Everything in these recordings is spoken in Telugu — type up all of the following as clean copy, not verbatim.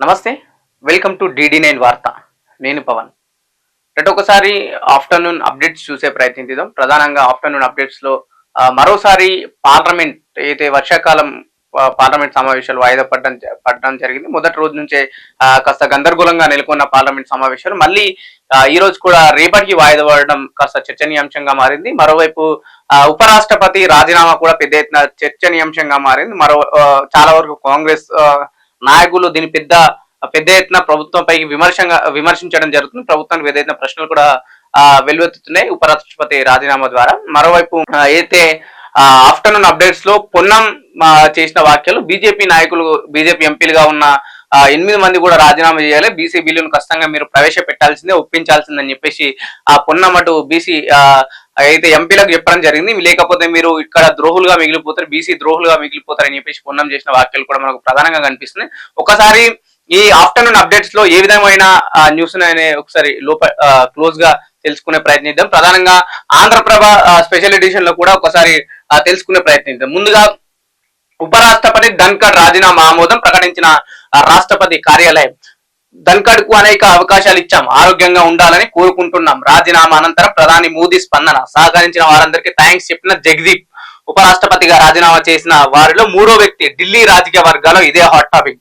నమస్తే. వెల్కమ్ టు DD9 వార్త. నేను పవన్. ఒకసారి ఆఫ్టర్నూన్ అప్డేట్స్ చూసే ప్రయత్నం చేద్దాం. ప్రధానంగా ఆఫ్టర్నూన్ అప్డేట్స్‌లో మరోసారి పార్లమెంట్ అయితే వర్షాకాలం పార్లమెంట్ సమావేశాలు వాయిదా పడడం జరిగింది. మొదటి రోజు నుంచే కాస్త గందరగోళంగా నెలకొన్న పార్లమెంట్ సమావేశాలు మళ్ళీ ఈ రోజు కూడా రేపటికి వాయిదా పడడం కాస్త చర్చనీయాంశంగా మారింది. మరోవైపు ఉపరాష్ట్రపతి రాజీనామా కూడా పెద్ద ఎత్తున చర్చనీయాంశంగా మారింది. చాలా వరకు కాంగ్రెస్ నాయకులు దీని పెద్ద ఎత్తున ప్రభుత్వంపై విమర్శించడం జరుగుతుంది. ప్రభుత్వానికి పెద్ద ఎత్తున ప్రశ్నలు కూడా వెల్లువెత్తుతున్నాయి ఉపరాష్ట్రపతి రాజీనామా ద్వారా. మరోవైపు అయితే ఆఫ్టర్నూన్ అప్డేట్స్ లో పొన్నం చేసిన వ్యాఖ్యలు బీజేపీ ఎంపీలుగా ఉన్న 8 మంది కూడా రాజీనామా చేయాలి, బీసీ బిల్లును ఖచ్చితంగా మీరు ప్రవేశపెట్టాల్సిందే, ఒప్పించాల్సిందని చెప్పేసి పొన్నం అటు బీసీ అయితే ఎంపీలకు చెప్పడం జరిగింది. లేకపోతే మీరు ఇక్కడ ద్రోహులుగా మిగిలిపోతారు, బీసీ ద్రోహులుగా మిగిలిపోతారని చెప్పేసి పొన్నం చేసిన వ్యాఖ్యలు కూడా మనకు ప్రధానంగా కనిపిస్తున్నాయి. ఒకసారి ఈ ఆఫ్టర్నూన్ అప్డేట్స్ లో ఏ విధమైన న్యూస్ ఒకసారి క్లోజ్ గా తెలుసుకునే ప్రయత్నిద్దాం. ప్రధానంగా ఆంధ్రప్రభ స్పెషల్ ఎడిషన్ లో కూడా ఒకసారి తెలుసుకునే ప్రయత్నిద్దాం. ముందుగా ఉపరాష్ట్రపతి ధన్ఖడ్ రాజీనామా ఆమోదం ప్రకటించిన రాష్ట్రపతి కార్యాలయం. ధన్ఖడ్ కు అనేక అవకాశాలు ఇచ్చాం, ఆరోగ్యంగా ఉండాలని కోరుకుంటున్నాం. రాజీనామా అనంతరం ప్రధాని మోదీ స్పందన. సహకరించిన వారందరికీ థ్యాంక్స్ చెప్పిన జగదీప్. ఉపరాష్ట్రపతిగా రాజీనామా చేసిన వారిలో 3వ వ్యక్తి. ఢిల్లీ రాజకీయ వర్గాల్లో ఇదే హాట్ టాపిక్.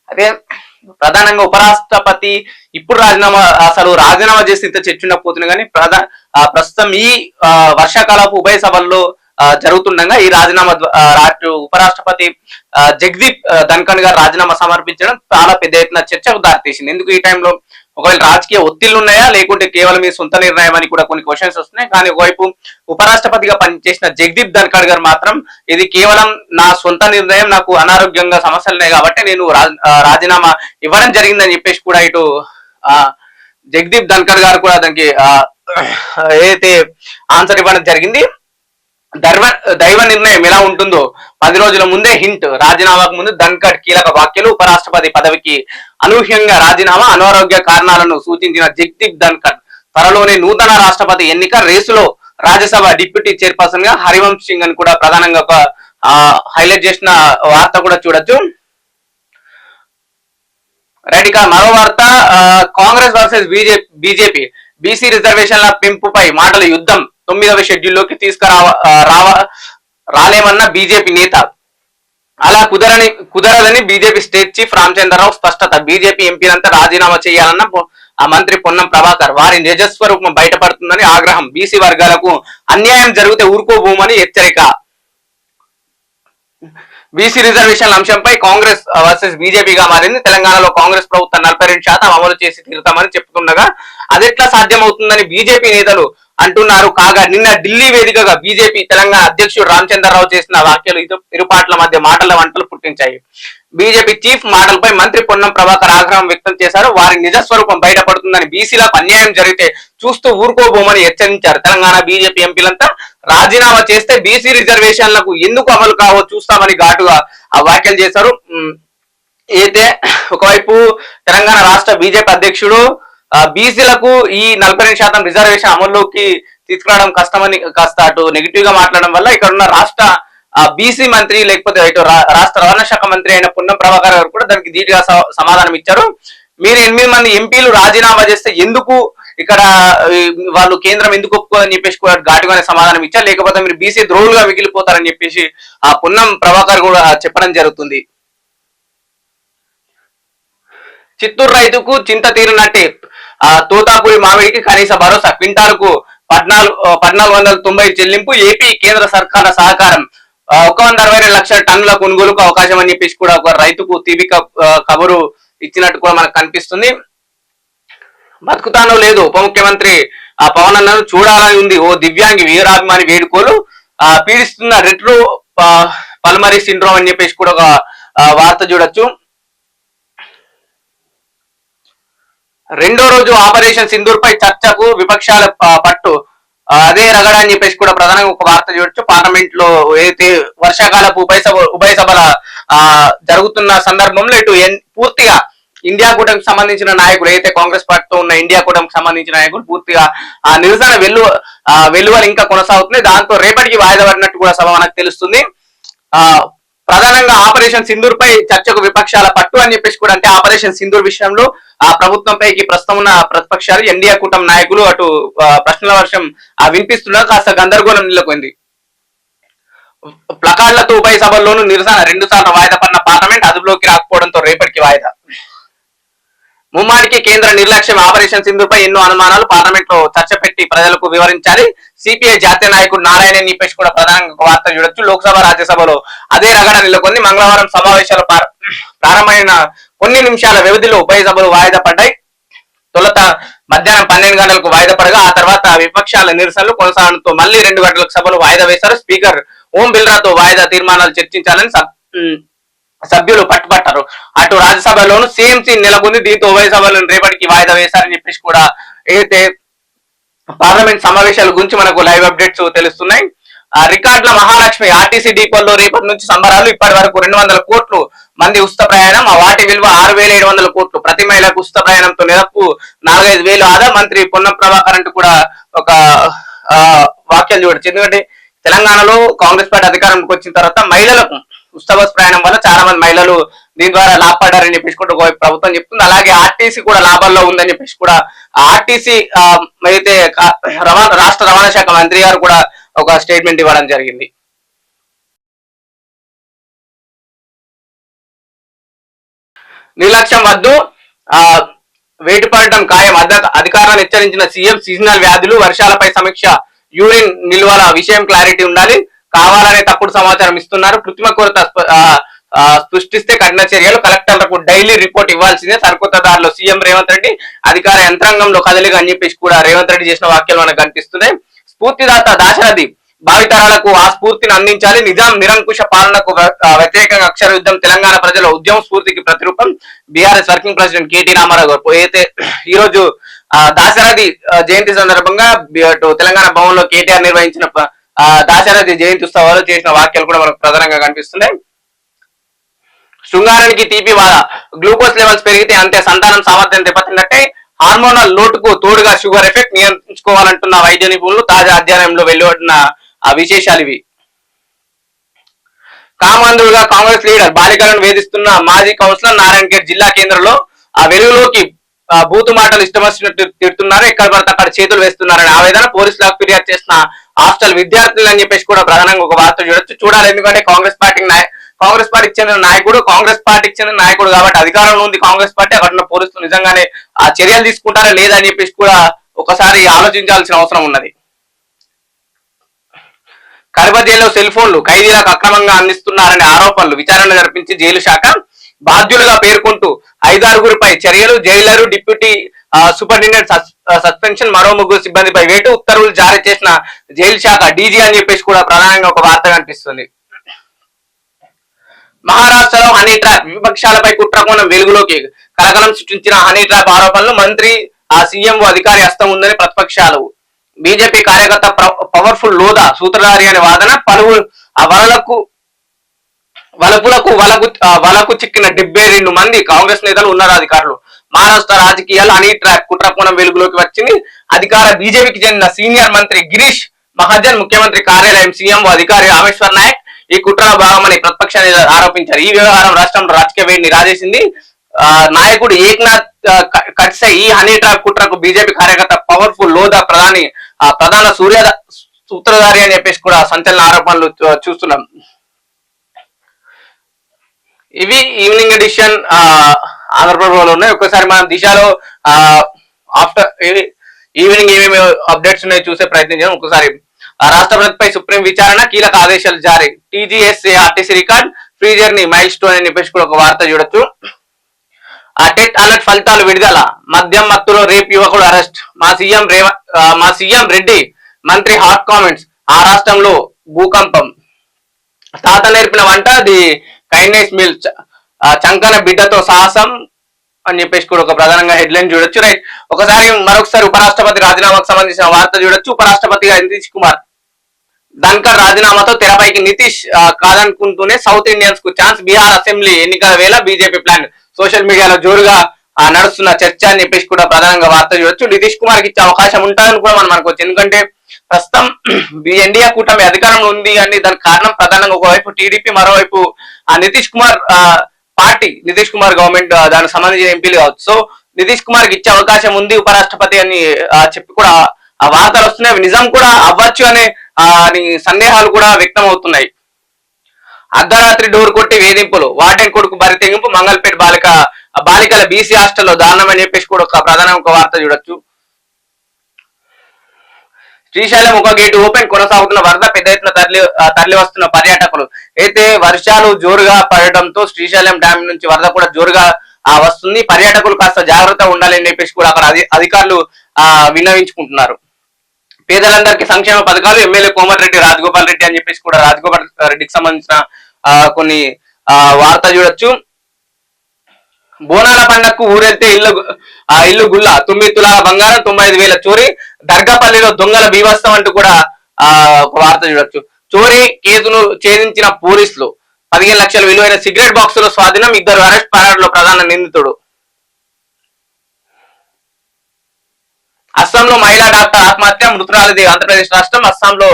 అదే ప్రధానంగా ఉపరాష్ట్రపతి ఇప్పుడు రాజీనామా చేసి ఇంత చర్చ ఉండకపోతుంది, కానీ ప్రస్తుతం ఈ వర్షాకాలపు ఉభయ సభల్లో జరుగుతుండగా ఈ రాజీనామా ఉపరాష్ట్రపతి జగదీప్ ధన్ఖడ్ గారు రాజీనామా సమర్పించడం చాలా పెద్ద ఎత్తున చర్చకు దారితీసింది. ఎందుకు ఈ టైంలో ఒకవేళ రాజకీయ ఒత్తిళ్లు ఉన్నాయా లేకుంటే కేవలం మీ సొంత నిర్ణయం అని కూడా కొన్ని క్వశ్చన్స్ వస్తున్నాయి. కానీ ఒకవైపు ఉపరాష్ట్రపతిగా పనిచేసిన జగదీప్ ధన్ఖడ్ గారు మాత్రం ఇది కేవలం నా సొంత నిర్ణయం, నాకు అనారోగ్యంగా సమస్యలు ఉన్నాయి కాబట్టి నేను రాజీనామా ఇవ్వడం జరిగిందని చెప్పేసి కూడా ఇటు జగదీప్ ధన్ఖడ్ గారు కూడా దానికి ఏదైతే ఆన్సర్ ఇవ్వడం జరిగింది. దైవ నిర్ణయం ఎలా ఉంటుందో 10 రోజుల ముందే హింట్. రాజీనామాకు ముందు ధన్ఖడ్ కీలక వ్యాఖ్యలు. ఉపరాష్ట్రపతి పదవికి అనూహ్యంగా రాజీనామా, అనారోగ్య కారణాలను సూచించిన జగదీప్ ధన్ఖడ్. త్వరలోనే నూతన రాష్ట్రపతి ఎన్నిక. రేసులో రాజ్యసభ డిప్యూటీ చైర్పర్సన్ గా హరివంశ్ సింగ్ అని కూడా ప్రధానంగా ఒక హైలైట్ చేసిన వార్త కూడా చూడొచ్చు. రైట్, ఇక మరో వార్త కాంగ్రెస్ వర్సెస్ బీజేపీ. బీసీ రిజర్వేషన్ల పెంపుపై మాటల యుద్ధం 9వ షెడ్యూల్లోకి రాలేమన్న బీజేపీ నేత. అలా కుదరదని బీజేపీ స్టేట్ చీఫ్ రామచంద్రరావు స్పష్టత. బీజేపీ ఎంపీలంతా రాజీనామా చేయాలన్న మంత్రి పొన్నం ప్రభాకర్. వారి నిజస్వరూపం బయటపడుతుందని ఆగ్రహం. బీసీ వర్గాలకు అన్యాయం జరిగితే ఊరుకోబోమని హెచ్చరిక. బీసీ రిజర్వేషన్ల అంశంపై కాంగ్రెస్ వర్సెస్ బీజేపీగా మారింది. తెలంగాణలో కాంగ్రెస్ ప్రభుత్వం 42% అమలు చేసి తీరుతామని చెప్తుండగా అదెట్లా సాధ్యమవుతుందని బీజేపీ నేతలు అంటున్నారు. కాగా నిన్న ఢిల్లీ వేదికగా బీజేపీ తెలంగాణ అధ్యక్షుడు రామచంద్రరావు చేసిన వ్యాఖ్యలు ఇరుపాట్ల మధ్య మాటల వంటలు పుట్టించాయి. బీజేపీ చీఫ్ మాటలపై మంత్రి పొన్నం ప్రభాకర్ ఆగ్రహం వ్యక్తం చేశారు. వారి నిజస్వరూపం బయటపడుతుందని, బీసీలకు అన్యాయం జరిగితే చూస్తూ ఊరుకోబోమని హెచ్చరించారు. తెలంగాణ బీజేపీ ఎంపీలంతా రాజీనామా చేస్తే బీసీ రిజర్వేషన్లకు ఎందుకు అమలు కావో చూస్తామని ఘాటుగా వ్యాఖ్యలు చేశారు. అయితే ఒకవైపు తెలంగాణ రాష్ట్ర బీజేపీ అధ్యక్షుడు బీసీలకు ఈ 42% రిజర్వేషన్ అమల్లోకి తీసుకురావడం కష్టమని కాస్త అటు నెగిటివ్ గా మాట్లాడడం వల్ల ఇక్కడ ఉన్న రాష్ట్ర బీసీ మంత్రి లేకపోతే ఇటు రాష్ట్ర రవాణా శాఖ మంత్రి అయిన పొన్నం ప్రభాకర్ గారు కూడా దానికి ధీటుగా సమాధానం ఇచ్చారు. మీరు 8 మంది ఎంపీలు రాజీనామా చేస్తే ఎందుకు ఇక్కడ వాళ్ళు కేంద్రం ఎందుకు ఒప్పుకోదని చెప్పేసి కూడా ఘాటుగానే సమాధానం ఇచ్చారు. లేకపోతే మీరు బీసీ ద్రోహులుగా మిగిలిపోతారని చెప్పేసి పొన్నం ప్రభాకర్ కూడా చెప్పడం జరుగుతుంది. చిత్తూరు రైతుకు చింత తీరినట్టే తోతాపురి మామిడికి కనీస భరోసా. క్వింటాలకు 1490 చెల్లింపు. ఏపీ కేంద్ర సర్కార్ల సహకారం. 162 లక్షల టన్నుల కొనుగోలుకు అవకాశం అని చెప్పేసి కూడా ఒక రైతుకు తీపి కబురు ఇచ్చినట్టు కూడా మనకు కనిపిస్తుంది. బతుకుతానో లేదు ఉప ముఖ్యమంత్రి పవన్ అన్నను చూడాలని ఉంది. ఓ దివ్యాంగి వీరాభిమాని వేడుకోలు. పీడిస్తున్న రెట్రో పల్మరీ సిండ్రోమ్ అని చెప్పేసి కూడా ఒక వార్త చూడొచ్చు. రెండో రోజు ఆపరేషన్ సింధూర్ పై చర్చకు విపక్షాల పట్టు. అదే రగడ అని చెప్పేసి కూడా ప్రధానంగా ఒక వార్త చూడొచ్చు. పార్లమెంట్ లో ఏదైతే వర్షాకాలపు ఉభయ సభల జరుగుతున్న సందర్భంలో ఇటు పూర్తిగా ఇండియా కూటమికి సంబంధించిన నాయకులు, ఏదైతే కాంగ్రెస్ పార్టీతో ఉన్న ఇండియా కూటమికి సంబంధించిన నాయకులు పూర్తిగా నిరసన వెల్లువలు ఇంకా కొనసాగుతుంది. దాంతో రేపటికి వాయిదా పడినట్టు కూడా సభ మనకు తెలుస్తుంది. ప్రధానంగా ఆపరేషన్ సింధూర్ పై చర్చకు విపక్షాల పట్టు అని చెప్పేసి కూడా, అంటే ఆపరేషన్ సింధూర్ విషయంలో ఆ ప్రభుత్వంపైకి ప్రస్తుతం ఉన్న ప్రతిపక్షాలు ఎన్డీఏ కూటమి నాయకులు అటు ప్రశ్నల వర్షం వినిపిస్తున్నా కాస్త గందరగోళం నెలకొంది. ప్లకార్డులతో ఉభయ సభల్లోనూ నిరసన, 2 సార్లు వాయిదా పడిన పార్లమెంట్ అదుపులోకి రాకపోవడంతో రేపటికి వాయిదా. ముమ్మాడికి కేంద్ర నిర్లక్ష్యం, ఆపరేషన్ సింధుపై ఎన్నో అనుమానాలు, పార్లమెంట్ లో చర్చ పెట్టి ప్రజలకు వివరించాలి. సిపిఐ జాతీయ నాయకుడు నారాయణ నిపేష్ కూడా ప్రధానంగా ఒక వార్త చూడొచ్చు. లోక్సభ రాజ్యసభలో అదే రగడ నెలకొంది. మంగళవారం సమావేశాలు ప్రారంభమైన కొన్ని నిమిషాల వ్యవధిలో ఉభయ సభలు వాయిదా పడ్డాయి. తొలుత మధ్యాహ్నం 12 గంటలకు వాయిదా పడగా ఆ తర్వాత విపక్షాల నిరసనలు కొనసాగడంతో మళ్లీ 2 గంటలకు సభలు వాయిదా వేశారు. స్పీకర్ ఓం బిర్లాతో వాయిదా తీర్మానాలు చర్చించాలని సభ్యులు పట్టుబట్టారు. అటు రాజ్యసభలోను సేమ్ సీన్ నెలకొంది. దీంతో ఉభయ సభలను రేపటికి వాయిదా వేశారని చెప్పేసి కూడా అయితే పార్లమెంట్ సమావేశాల గురించి మనకు లైవ్ అప్డేట్స్ తెలుస్తున్నాయి. రికార్డుల మహాలక్ష్మి, ఆర్టీసీ డిపోల్లో రేపటి నుంచి సంబరాలు. ఇప్పటి వరకు 200 కోట్లు మంది ఉచిత ప్రయాణం, వాటి విలువ 6,700 కోట్లు. ప్రతి మహిళకు ఉచిత ప్రయాణంతో నెలకు 4-5 వేలు ఆదా. మంత్రి పొన్నం ప్రభాకర్ అంటూ కూడా ఒక వాక్యాలు చూడొచ్చు. ఎందుకంటే తెలంగాణలో కాంగ్రెస్ పార్టీ అధికారంలోకి వచ్చిన తర్వాత మహిళలకు ఉచిత బస్ ప్రయాణం వల్ల చాలా మంది మహిళలు దీని ద్వారా లాభపడ్డారని చెప్పేసి కూడా ప్రభుత్వం చెప్తుంది. అలాగే ఆర్టీసీ కూడా లాభాల్లో ఉందని చెప్పేసి కూడా ఆర్టీసీ అయితే రాష్ట్ర రవాణా శాఖ మంత్రి గారు కూడా ఒక స్టేట్మెంట్ ఇవ్వడం జరిగింది. నిర్లక్ష్యం వద్దు, వేటు పడటం ఖాయం, అధికారులను హెచ్చరించిన సీఎం. సీజనల్ వ్యాధులు, వర్షాలపై సమీక్ష, యూరిన్ నిల్వల విషయం క్లారిటీ ఉండాలి. కావాలనే తప్పుడు సమాచారం ఇస్తున్నారు. కృత్రిమ కొరత సృష్టిస్తే కఠిన చర్యలు, కలెక్టర్లకు డైలీ రిపోర్ట్ ఇవ్వాల్సిందే. సరికొత్త దారిలో సీఎం రేవంత్ రెడ్డి, అధికార యంత్రాంగంలో కదలిక అని చెప్పేసి కూడా రేవంత్ రెడ్డి చేసిన వాక్యాలు మనకు కనిపిస్తున్నాయి. స్ఫూర్తిదాత దాశరథి, భావితరాలకు ఆ స్ఫూర్తిని అందించాలి. నిజాం నిరంకుశ పాలనకు వ్యతిరేకంగా అక్షర యుద్ధం, తెలంగాణ ప్రజల ఉద్యమ స్ఫూర్తికి ప్రతిరూపం. BRS working president KT Rama Rao garu అయితే ఈ రోజు దాశరథి జయంతి సందర్భంగా తెలంగాణ భవన్ లో కేటీఆర్ నిర్వహించిన దాశరథి జయంతి ఉత్సవాలు చేసిన వాక్యాలు కూడా మనకు ప్రధానంగా కనిపిస్తున్నాయి. శృంగారానికి తీపి వాద, గ్లూకోజ్ లెవెల్స్ పెరిగితే అంతే సంతానం సామర్థ్యం దెబ్బతిన్నట్టే. హార్మోనల్ లోటుకు తోడుగా షుగర్ ఎఫెక్ట్ నియంత్రించుకోవాలంటున్న వైద్య నిపుణులు. తాజా అధ్యయనంలో వెలువడిన విశేషాలు ఇవి. కామాంధుడుగా కాంగ్రెస్ లీడర్, బాలికలను వేధిస్తున్న మాజీ కౌన్సిలర్ నారాయణఖేడ్ జిల్లా కేంద్రంలో వెలుగులోకి బూతు మాటలు ఇష్టం వచ్చినట్టు తిడుతున్నారు. ఎక్కడ పడితే అక్కడ చేతులు వేస్తున్నారని ఆవేదన. పోలీసులకు ఫిర్యాదు చేసిన హాస్టల్ విద్యార్థులు అని చెప్పేసి కూడా ప్రధానంగా ఒక వార్త చూడాలి. ఎందుకంటే కాంగ్రెస్ పార్టీకి చెందిన నాయకుడు కాబట్టి అధికారంలో ఉంది కాంగ్రెస్ పార్టీ. అక్కడ ఉన్న పోలీసులు నిజంగానే ఆ చర్యలు తీసుకుంటారా లేదా అని చెప్పేసి కూడా ఒకసారి ఆలోచించాల్సిన అవసరం ఉన్నది. కడప జైల్లో సెల్ ఫోన్లు ఖైదీలకు అక్రమంగా అందిస్తున్నారనే ఆరోపణలు. విచారణ జరిపించి జైలు శాఖ బాధ్యులుగా పేర్కొంటూ 5-6గురిపై చర్యలు. జైలరు, డిప్యూటీ సూపరింటెండెంట్ సస్పెన్షన్, మరో 3 సిబ్బందిపై వేటు. ఉత్తర్వులు జారీ చేసిన జైలు శాఖ డీజీ అని చెప్పేసి కూడా ప్రధానంగా ఒక వార్త కనిపిస్తుంది. మహారాష్ట్రలో హనీ ట్రాప్, విపక్షాలపై కుట్రకోణం వెలుగులోకి. కలకలం సృష్టించిన హనీ ట్రాప్ ఆరోపణలు. మంత్రి సీఎంఓ అధికారి హస్తం ఉందని ప్రతిపక్షాలు. బీజేపీ కార్యకర్త పవర్ఫుల్ లోదా సూత్రధారి అనే వాదన. పలువురు వలకు చిక్కిన 72 మంది కాంగ్రెస్ నేతలు, ఉన్నతాధికారులు. మహారాష్ట్ర రాజకీయాలు హనీ ట్రాప్ కుట్రకోణం వెలుగులోకి వచ్చింది. అధికార బీజేపీకి చెందిన సీనియర్ మంత్రి గిరీష్ మహాజన్, ముఖ్యమంత్రి కార్యాలయం సీఎంఓ అధికారి రామేశ్వర్ నాయక్ ఈ కుట్రలో భాగమని ప్రతిపక్ష నేతలు ఆరోపించారు. ఈ వ్యవహారం రాష్ట్రంలో రాజకీయ వేడిని రాజేసింది. నాయకుడు ఏక్నాథ్ ఖడ్సే ఈ హనీ ట్రాప్ కుట్రకు బీజేపీ కార్యకర్త పవర్ఫుల్ లోదా ప్రధాన సూత్రధారి అని చెప్పేసి కూడా సంచలన ఆరోపణలు చూస్తున్నాం. ఇవి ఈవినింగ్ ఎడిషన్ ఆంధ్రప్రదేశ్లో ఉన్నాయి. ఒక్కసారి మనం దిశలో ఆఫ్టర్ ఈవినింగ్ ఏమేమి అప్డేట్స్ ఉన్నాయో చూసే ప్రయత్నం చేద్దాం. ఒకసారి రాష్ట్రపతిపై సుప్రీం విచారణ, కీలక ఆదేశాలు జారీ. TGSA RTC record, free journey milestone అని చెప్పేసి కూడా ఒక వార్త చూడొచ్చు. టెట్ అలర్ట్ ఫలితాలు విడుదల, మద్యం మత్తులో రేప్ యువకుడు అరెస్ట్. మా సీఎం రెడ్డి మంత్రి హాట్ కామెంట్స్. ఆ రాష్ట్రంలో భూకంపం, తాత నేర్పిన వంట ది కైండ్నెస్ మిల్, చంకన బిడ్డతో సాహసం అని చెప్పేసి కూడా ఒక ప్రధానంగా హెడ్లైన్ చూడొచ్చు. రైట్, మరొకసారి ఉపరాష్ట్రపతి రాజీనామాకు సంబంధించిన వార్త చూడొచ్చు. ఉపరాష్ట్రపతిగా నితీష్ కుమార్ ధన్కర్ రాజీనామాతో తెరపైకి. నితీష్ కాదనుకుంటూనే సౌత్ ఇండియన్స్ కు ఛాన్స్. బీహార్ అసెంబ్లీ ఎన్నికల వేళ బీజేపీ ప్లాన్. సోషల్ మీడియాలో జోరుగా నడుస్తున్న చర్చ అని చెప్పేసి కూడా ప్రధానంగా వార్త చూడొచ్చు. నితీష్ కుమార్ కి ఇచ్చే అవకాశం ఉంటుందని కూడా మనం అనుకోవచ్చు. ఎందుకంటే ప్రస్తుతం ఎన్డీఏ కూటమి అధికారంలో ఉంది అని దానికి కారణం ప్రధానంగా ఒకవైపు టీడీపీ, మరోవైపు నితీష్ కుమార్ పార్టీ, నితీష్ కుమార్ గవర్నమెంట్, దానికి సంబంధించిన ఎంపీలు కావచ్చు. సో నితీష్ కుమార్ కి ఇచ్చే అవకాశం ఉంది ఉపరాష్ట్రపతి అని చెప్పి కూడా ఆ వార్తలు వస్తున్నాయి. అవి నిజం కూడా అవ్వచ్చు అనే సందేహాలు కూడా వ్యక్తం అవుతున్నాయి. అర్ధరాత్రి డోర్ కొట్టి వేధింపులు, వార్డెన్ కొడుకు బరి తెగింపు, మంగళపేట బాలికల బీసీ హాస్టల్లో దారుణం అని చెప్పేసి కూడా ఒక ప్రధాన ఒక వార్త చూడొచ్చు. శ్రీశైలం ఒక గేటు ఓపెన్, కొనసాగుతున్న వరద, పెద్ద ఎత్తున తరలి వస్తున్న పర్యాటకులు. అయితే వర్షాలు జోరుగా పడటంతో శ్రీశైలం డ్యామ్ నుంచి వరద కూడా జోరుగా వస్తుంది. పర్యాటకులు కాస్త జాగ్రత్త ఉండాలని చెప్పేసి కూడా అక్కడ అధికారులు విన్నవించుకుంటున్నారు. పేదలందరికీ సంక్షేమ పథకాలు, ఎమ్మెల్యే కోమటిరెడ్డి రాజగోపాల్ రెడ్డి అని చెప్పేసి కూడా రాజగోపాల్ రెడ్డికి సంబంధించిన కొన్ని వార్త చూడొచ్చు. బోనాల పండగకు ఊరెళ్తే ఇల్లు గుల్ల, 9 తులాల బంగారం, 95,000 చోరీ, దర్గాపల్లిలో దొంగల బీభత్సం అంటూ కూడా ఒక వార్త చూడొచ్చు. చోరీ కేసును ఛేదించిన పోలీసులు, 15 లక్షల విలువైన సిగరెట్ బాక్సులు స్వాధీనం, 2 అరెస్ట్, పరారులో ప్రధాన నిందితుడు. అస్సాంలో మహిళా డాక్టర్ ఆత్మహత్య, మృతురాలిది ఆంధ్రప్రదేశ్ రాష్ట్రం. అస్సాంలో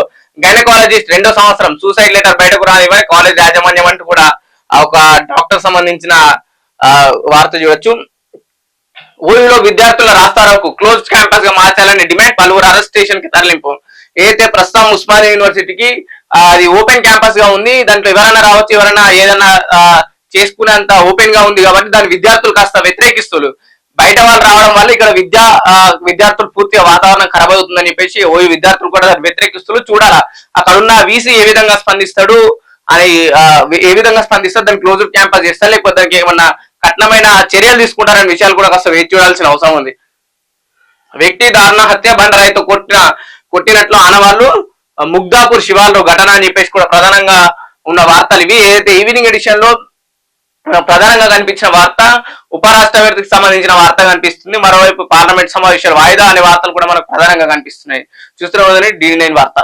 గైనకాలజిస్ట్ 2వ సంవత్సరం సూసైడ్ లెటర్ బయటకు రానివ్వని కాలేజ్ యాజమాన్యం అంటూ కూడా ఒక డాక్టర్ సంబంధించిన వార్త చూడొచ్చు. ఊరిలో విద్యార్థుల రాస్తారోకు, క్లోజ్ క్యాంపస్ గా మార్చాలని డిమాండ్, పలువురు అరెస్ట్ స్టేషన్ కి తరలింపు. ఏదైతే ప్రస్తుతం ఉస్మానియా యూనివర్సిటీకి అది ఓపెన్ క్యాంపస్ గా ఉంది, దాంట్లో ఎవరైనా రావచ్చు, ఎవరైనా ఏదైనా చేసుకునేంత ఓపెన్ గా ఉంది కాబట్టి దాని విద్యార్థులు కాస్త వ్యతిరేకిస్తున్నారు. బయట వాళ్ళు రావడం వల్ల ఇక్కడ విద్యార్థులు పూర్తిగా వాతావరణం ఖరాబ్ అవుతుందని చెప్పేసి ఓయి విద్యార్థులు కూడా దాన్ని వ్యతిరేకిస్తూ చూడాలా అక్కడ ఉన్న వీసీ ఏ విధంగా స్పందిస్తాడు అని, ఏ విధంగా స్పందిస్తాడు, దాన్ని క్లోజ్డ్ క్యాంపస్ చేస్తారు లేకపోతే దానికి ఏమన్నా కఠినమైన చర్యలు తీసుకుంటారనే విషయాలు కూడా కాస్త వేచి చూడాల్సిన అవసరం ఉంది. వ్యక్తి దారుణ హత్య, బండరాయితో కొట్టినట్లు ఆనవాళ్ళు, ముగ్దాపూర్ శివార్లో ఘటన అని చెప్పేసి కూడా ప్రధానంగా ఉన్న వార్తలు ఇవి. ఏదైతే ఈవినింగ్ ఎడిషన్ లో ప్రధానంగా కనిపించిన వార్త ఉపరాష్ట్రపతికి సంబంధించిన వార్త కనిపిస్తుంది. మరోవైపు పార్లమెంట్ సమావేశాలు వాయిదా అనే వార్తలు కూడా మనకు ప్రధానంగా కనిపిస్తున్నాయి. చూస్తున్న DD9 వార్త.